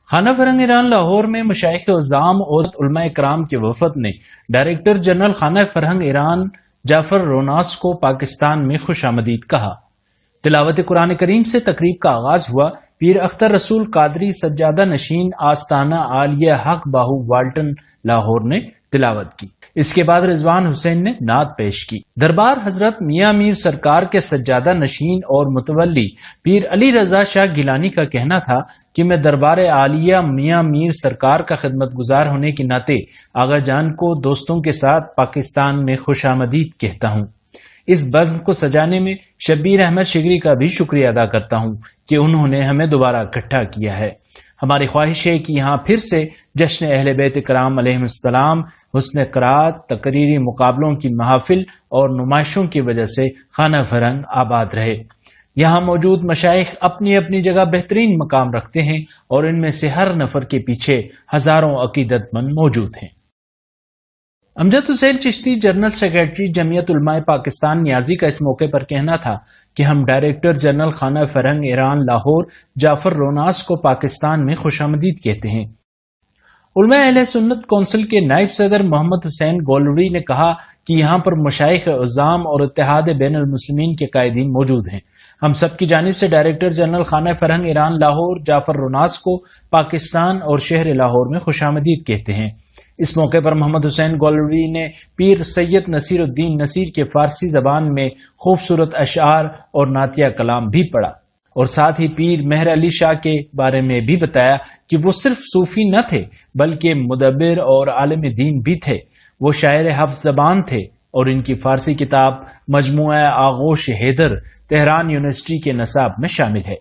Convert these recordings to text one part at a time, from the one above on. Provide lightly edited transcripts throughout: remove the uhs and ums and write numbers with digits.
خانہ فرہنگ ایران لاہور میں مشائخ اعظام اور علماء کرام کے وفد نے ڈائریکٹر جنرل خانہ فرہنگ ایران جعفر روناس کو پاکستان میں خوش آمدید کہا۔ تلاوت قرآن کریم سے تقریب کا آغاز ہوا۔ پیر اختر رسول قادری سجادہ نشین آستانہ عالیہ حق باہو والٹن لاہور نے تلاوت کی۔ اس کے بعد رضوان حسین نے نعت پیش کی۔ دربار حضرت میاں میر سرکار کے سجادہ نشین اور متولی پیر علی رضا شاہ گیلانی کا کہنا تھا کہ میں دربار عالیہ میاں میر سرکار کا خدمت گزار ہونے کے ناطے آغا جان کو دوستوں کے ساتھ پاکستان میں خوش آمدید کہتا ہوں۔ اس بزم کو سجانے میں شبیر احمد شگری کا بھی شکریہ ادا کرتا ہوں کہ انہوں نے ہمیں دوبارہ اکٹھا کیا ہے۔ ہماری خواہش ہے کہ یہاں پھر سے جشن اہل بیت کرام علیہم السلام، حسن قرات، تقریری مقابلوں کی محافل اور نمائشوں کی وجہ سے خانہ فرہنگ آباد رہے۔ یہاں موجود مشائخ اپنی اپنی جگہ بہترین مقام رکھتے ہیں اور ان میں سے ہر نفر کے پیچھے ہزاروں عقیدت مند موجود ہیں۔ امجد حسین چشتی جنرل سیکرٹری جمعیت علماء پاکستان نیازی کا اس موقع پر کہنا تھا کہ ہم ڈائریکٹر جنرل خانہ فرہنگ ایران لاہور جعفر روناس کو پاکستان میں خوش آمدید کہتے ہیں۔ علماء اہل سنت کونسل کے نائب صدر محمد حسین گولوی نے کہا کہ یہاں پر مشائخ اعظام اور اتحاد بین المسلمین کے قائدین موجود ہیں۔ ہم سب کی جانب سے ڈائریکٹر جنرل خانہ فرہنگ ایران لاہور جعفر روناس کو پاکستان اور شہر لاہور میں خوش آمدید کہتے ہیں۔ اس موقع پر محمد حسین گولوی نے پیر سید نصیر الدین نصیر کے فارسی زبان میں خوبصورت اشعار اور نعتیہ کلام بھی پڑھا اور ساتھ ہی پیر مہر علی شاہ کے بارے میں بھی بتایا کہ وہ صرف صوفی نہ تھے بلکہ مدبر اور عالم دین بھی تھے۔ وہ شاعر حفظ زبان تھے اور ان کی فارسی کتاب مجموعہ آغوش حیدر تہران یونیورسٹی کے نصاب میں شامل ہے۔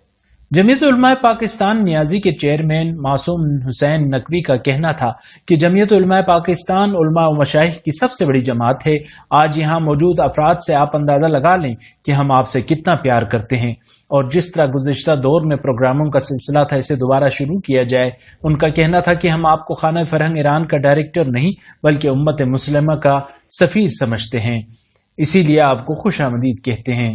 جمعیت علماء پاکستان نیازی کے چیئرمین معصوم حسین نقوی کا کہنا تھا کہ جمعیت علماء پاکستان علماء و مشائخ کی سب سے بڑی جماعت ہے۔ آج یہاں موجود افراد سے آپ اندازہ لگا لیں کہ ہم آپ سے کتنا پیار کرتے ہیں، اور جس طرح گزشتہ دور میں پروگراموں کا سلسلہ تھا اسے دوبارہ شروع کیا جائے۔ ان کا کہنا تھا کہ ہم آپ کو خانہ فرہنگ ایران کا ڈائریکٹر نہیں بلکہ امت مسلمہ کا سفیر سمجھتے ہیں، اسی لیے آپ کو خوش آمدید کہتے ہیں۔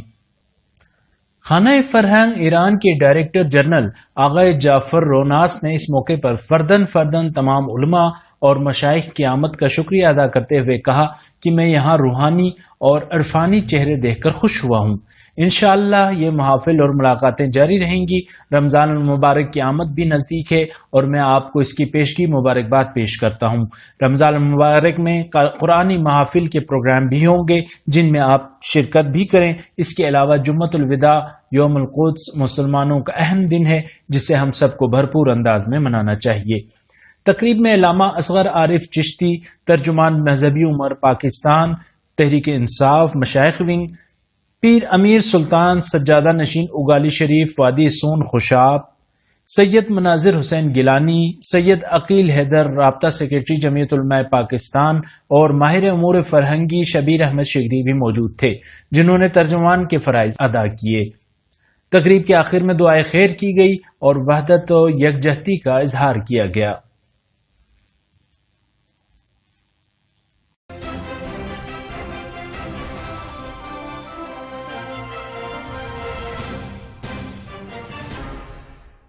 خانہ فرہنگ ایران کے ڈائریکٹر جنرل آغا جعفر روناس نے اس موقع پر فردن تمام علماء اور مشائخ کی آمد کا شکریہ ادا کرتے ہوئے کہا کہ میں یہاں روحانی اور عرفانی چہرے دیکھ کر خوش ہوا ہوں۔ انشاءاللہ یہ محافل اور ملاقاتیں جاری رہیں گی۔ رمضان المبارک کی آمد بھی نزدیک ہے اور میں آپ کو اس کی پیشگی مبارکباد پیش کرتا ہوں۔ رمضان المبارک میں قرآنی محافل کے پروگرام بھی ہوں گے جن میں آپ شرکت بھی کریں۔ اس کے علاوہ جمعۃ الوداع یوم القدس مسلمانوں کا اہم دن ہے جسے ہم سب کو بھرپور انداز میں منانا چاہیے۔ تقریب میں علامہ اصغر عارف چشتی، ترجمان مذہبی امور پاکستان، تحریک انصاف مشائخ ونگ، پیر امیر سلطان سجادہ نشین اگالی شریف وادی سون خوشاب، سید مناظر حسین گیلانی، سید عقیل حیدر رابطہ سیکرٹری جمعیت علماء پاکستان اور ماہر امور فرہنگی شبیر احمد شگری بھی موجود تھے جنہوں نے ترجمان کے فرائض ادا کیے۔ تقریب کے آخر میں دعائے خیر کی گئی اور وحدت و یکجہتی کا اظہار کیا گیا۔